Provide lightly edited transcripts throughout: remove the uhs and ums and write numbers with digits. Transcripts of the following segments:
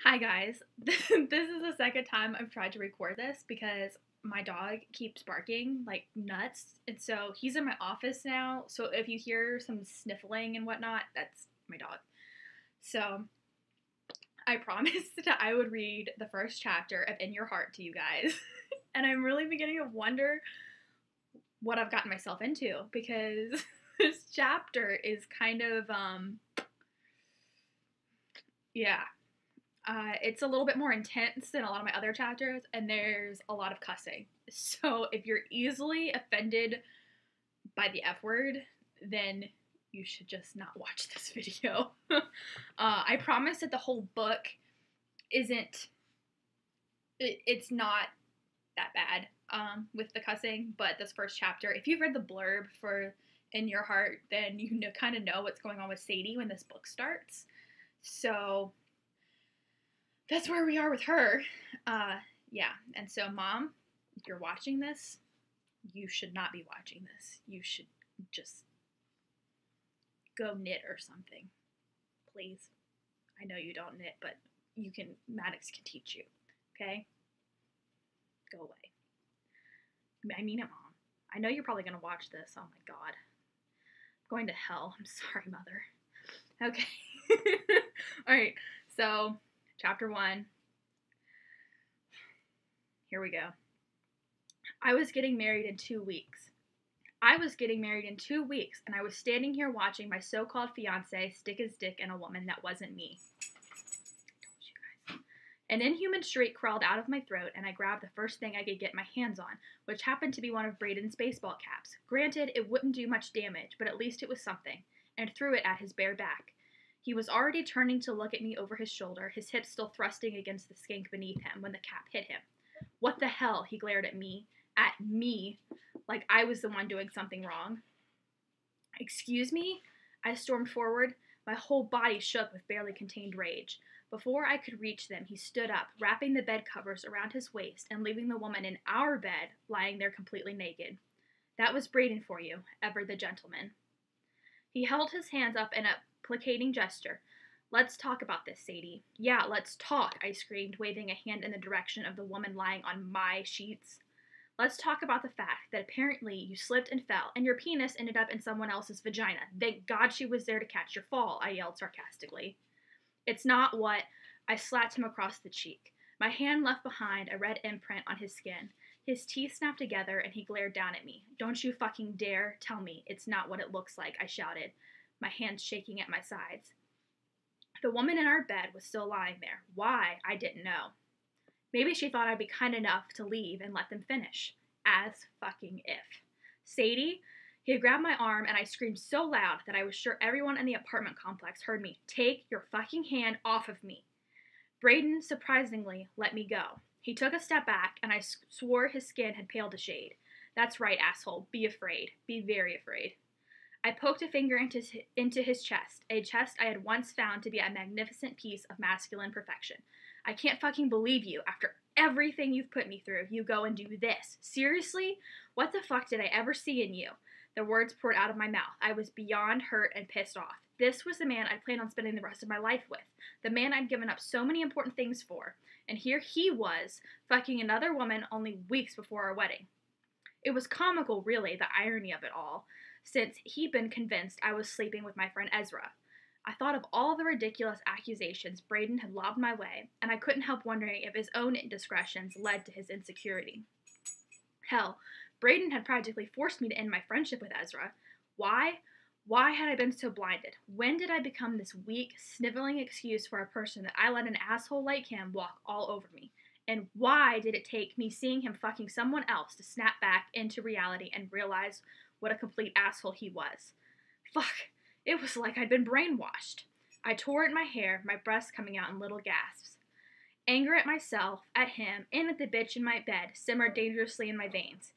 Hi guys. This is the second time I've tried to record this because my dog keeps barking like nuts. And so he's in my office now. So if you hear some sniffling and whatnot, that's my dog. So I promised that I would read the first chapter of In Your Heart to you guys. And I'm really beginning to wonder what I've gotten myself into because this chapter is kind of, yeah, it's a little bit more intense than a lot of my other chapters, and there's a lot of cussing. So if you're easily offended by the F word, then you should just not watch this video. I promise that the whole book isn't, it's not that bad with the cussing, but this first chapter, if you've read the blurb for In Your Heart, then you kind of know what's going on with Sadie when this book starts. So that's where we are with her. Yeah, and so Mom, if you're watching this, you should not be watching this. You should just go knit or something, please. I know you don't knit, but Maddox can teach you, okay? Go away. I mean it, Mom. I know you're probably going to watch this. Oh my God. I'm going to hell. I'm sorry, Mother. Okay. All right, so Chapter 1. Here we go. I was getting married in 2 weeks. I was getting married in 2 weeks, and I was standing here watching my so-called fiancé stick his dick in a woman that wasn't me. An inhuman shriek crawled out of my throat, and I grabbed the first thing I could get my hands on, which happened to be one of Braden's baseball caps. Granted, it wouldn't do much damage, but at least it was something, and threw it at his bare back. He was already turning to look at me over his shoulder, his hips still thrusting against the skank beneath him when the cap hit him. What the hell? He glared at me, like I was the one doing something wrong. Excuse me? I stormed forward. My whole body shook with barely contained rage. Before I could reach them, he stood up, wrapping the bed covers around his waist and leaving the woman in our bed lying there completely naked. That was Braden for you, ever the gentleman. He held his hands up in a placating gesture. Let's talk about this, Sadie. Yeah, let's talk, I screamed, waving a hand in the direction of the woman lying on my sheets. Let's talk about the fact that apparently you slipped and fell, and your penis ended up in someone else's vagina. Thank God she was there to catch your fall, I yelled sarcastically. It's not what... I slapped him across the cheek. My hand left behind a red imprint on his skin. His teeth snapped together, and he glared down at me. Don't you fucking dare tell me it's not what it looks like, I shouted, my hands shaking at my sides. The woman in our bed was still lying there. Why? I didn't know. Maybe she thought I'd be kind enough to leave and let them finish. As fucking if. Sadie? He grabbed my arm and I screamed so loud that I was sure everyone in the apartment complex heard me. Take your fucking hand off of me. Braden, surprisingly, let me go. He took a step back and I swore his skin had paled a shade. That's right, asshole. Be afraid. Be very afraid. I poked a finger into his chest, a chest I had once found to be a magnificent piece of masculine perfection. I can't fucking believe you. After everything you've put me through, you go and do this. Seriously? What the fuck did I ever see in you? The words poured out of my mouth. I was beyond hurt and pissed off. This was the man I'd planned on spending the rest of my life with. The man I'd given up so many important things for. And here he was, fucking another woman only weeks before our wedding. It was comical, really, the irony of it all, since he'd been convinced I was sleeping with my friend Ezra. I thought of all the ridiculous accusations Braden had lobbed my way, and I couldn't help wondering if his own indiscretions led to his insecurity. Hell, Braden had practically forced me to end my friendship with Ezra. Why? Why had I been so blinded? When did I become this weak, sniveling excuse for a person that I let an asshole like him walk all over me? And why did it take me seeing him fucking someone else to snap back into reality and realize what a complete asshole he was? Fuck, it was like I'd been brainwashed. I tore at my hair, my breasts coming out in little gasps. Anger at myself, at him, and at the bitch in my bed simmered dangerously in my veins.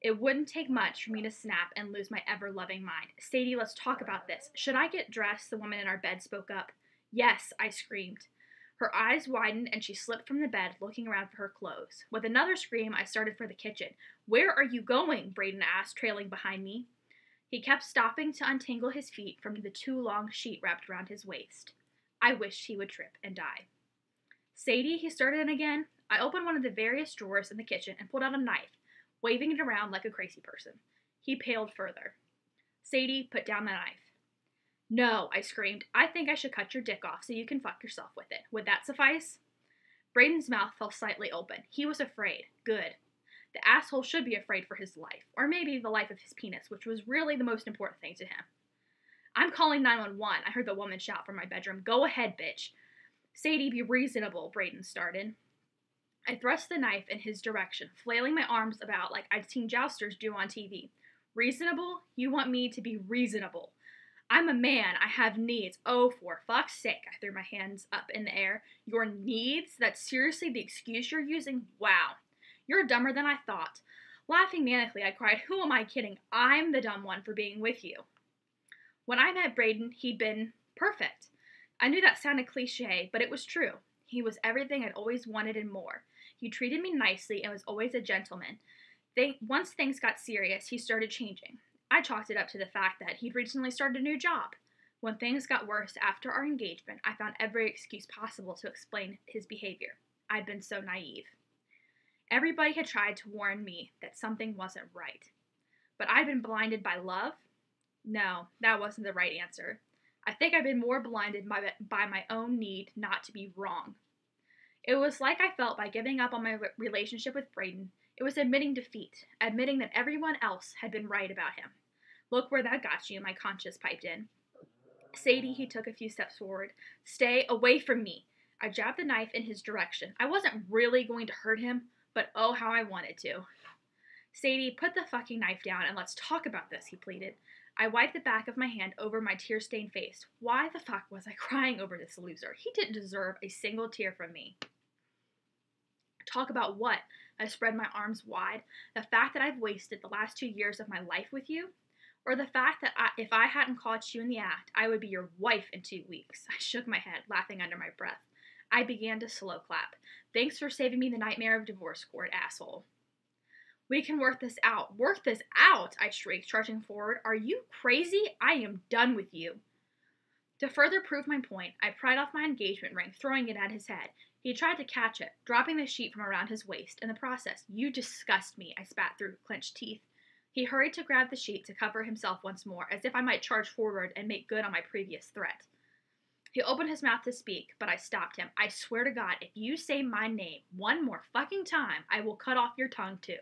It wouldn't take much for me to snap and lose my ever-loving mind. Sadie, let's talk about this. Should I get dressed? The woman in our bed spoke up. Yes, I screamed. Her eyes widened and she slipped from the bed, looking around for her clothes. With another scream, I started for the kitchen. Where are you going? Braden asked, trailing behind me. He kept stopping to untangle his feet from the too long sheet wrapped around his waist. I wished he would trip and die. Sadie, he started in again. I opened one of the various drawers in the kitchen and pulled out a knife, waving it around like a crazy person. He paled further. Sadie, put down the knife. No, I screamed. I think I should cut your dick off so you can fuck yourself with it. Would that suffice? Braden's mouth fell slightly open. He was afraid. Good. The asshole should be afraid for his life, or maybe the life of his penis, which was really the most important thing to him. I'm calling 911, I heard the woman shout from my bedroom. Go ahead, bitch. Sadie, be reasonable, Braden started. I thrust the knife in his direction, flailing my arms about like I'd seen jousters do on TV. Reasonable? You want me to be reasonable? I'm a man. I have needs. Oh, for fuck's sake. I threw my hands up in the air. Your needs? That's seriously the excuse you're using? Wow. You're dumber than I thought. Laughing manically, I cried, who am I kidding? I'm the dumb one for being with you. When I met Braden, he'd been perfect. I knew that sounded cliche, but it was true. He was everything I'd always wanted and more. He treated me nicely and was always a gentleman. Once things got serious, he started changing. I chalked it up to the fact that he'd recently started a new job. When things got worse after our engagement, I found every excuse possible to explain his behavior. I'd been so naive. Everybody had tried to warn me that something wasn't right. But I'd been blinded by love? No, that wasn't the right answer. I think I've been more blinded by my own need not to be wrong. It was like I felt by giving up on my relationship with Braden, it was admitting defeat, admitting that everyone else had been right about him. Look where that got you, my conscience piped in. Sadie, he took a few steps forward. Stay away from me. I jabbed the knife in his direction. I wasn't really going to hurt him, but oh, how I wanted to. Sadie, put the fucking knife down and let's talk about this, he pleaded. I wiped the back of my hand over my tear-stained face. Why the fuck was I crying over this loser? He didn't deserve a single tear from me. Talk about what? I spread my arms wide. The fact that I've wasted the last 2 years of my life with you? Or the fact that if I hadn't caught you in the act, I would be your wife in 2 weeks. I shook my head, laughing under my breath. I began to slow clap. Thanks for saving me the nightmare of divorce court, asshole. We can work this out. Work this out, I shrieked, charging forward. Are you crazy? I am done with you. To further prove my point, I pried off my engagement ring, throwing it at his head. He tried to catch it, dropping the sheet from around his waist. In the process, you disgust me, I spat through clenched teeth. He hurried to grab the sheet to cover himself once more, as if I might charge forward and make good on my previous threat. He opened his mouth to speak, but I stopped him. I swear to God, if you say my name one more fucking time, I will cut off your tongue too.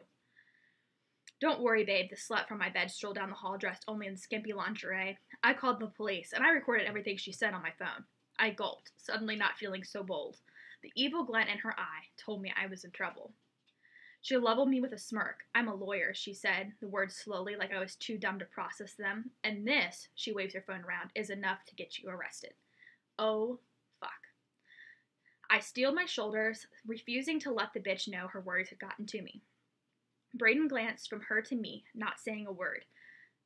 Don't worry, babe, the slut from my bed strolled down the hall dressed only in skimpy lingerie. I called the police, and I recorded everything she said on my phone. I gulped, suddenly not feeling so bold. The evil glint in her eye told me I was in trouble. She leveled me with a smirk. I'm a lawyer, she said, the words slowly like I was too dumb to process them. And this, she waves her phone around, is enough to get you arrested. Oh, fuck. I steeled my shoulders, refusing to let the bitch know her words had gotten to me. Braden glanced from her to me, not saying a word.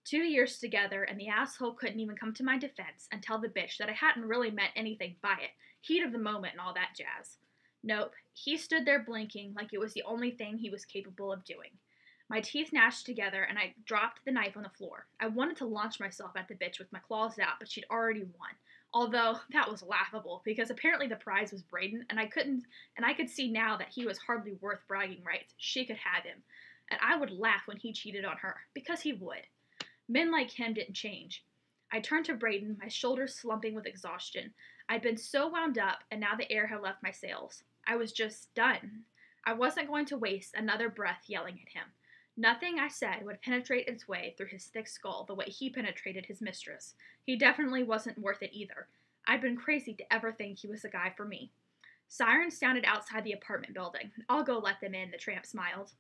2 years together, and the asshole couldn't even come to my defense and tell the bitch that I hadn't really meant anything by it. Heat of the moment and all that jazz. Nope, he stood there blinking like it was the only thing he was capable of doing. My teeth gnashed together, and I dropped the knife on the floor. I wanted to launch myself at the bitch with my claws out, but she'd already won. Although, that was laughable, because apparently the prize was Braden, and I could see now that he was hardly worth bragging rights. She could have him. And I would laugh when he cheated on her, because he would. Men like him didn't change. I turned to Braden, my shoulders slumping with exhaustion. I'd been so wound up, and now the air had left my sails. I was just done. I wasn't going to waste another breath yelling at him. Nothing I said would penetrate its way through his thick skull the way he penetrated his mistress. He definitely wasn't worth it either. I'd been crazy to ever think he was the guy for me. Sirens sounded outside the apartment building. I'll go let them in, the tramp smiled.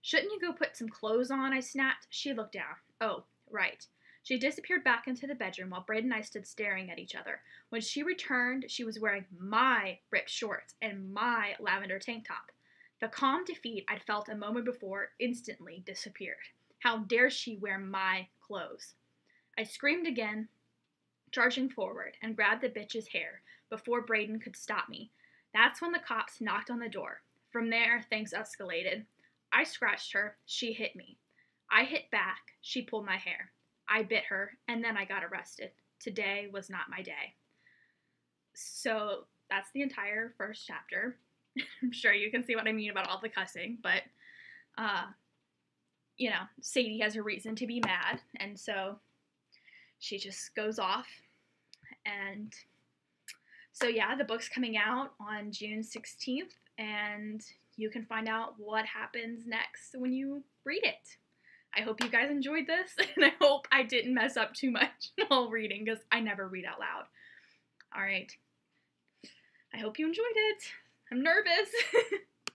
Shouldn't you go put some clothes on? I snapped. She looked down. Oh, right. She disappeared back into the bedroom while Braden and I stood staring at each other. When she returned, she was wearing my ripped shorts and my lavender tank top. The calm defeat I'd felt a moment before instantly disappeared. How dare she wear my clothes? I screamed again, charging forward, and grabbed the bitch's hair before Braden could stop me. That's when the cops knocked on the door. From there, things escalated. I scratched her, she hit me. I hit back, she pulled my hair. I bit her, and then I got arrested. Today was not my day. So that's the entire first chapter. I'm sure you can see what I mean about all the cussing, but, you know, Sadie has a reason to be mad, and so she just goes off. And so, yeah, the book's coming out on June 16th, and you can find out what happens next when you read it. I hope you guys enjoyed this, and I hope I didn't mess up too much while reading, because I never read out loud. All right. I hope you enjoyed it. I'm nervous.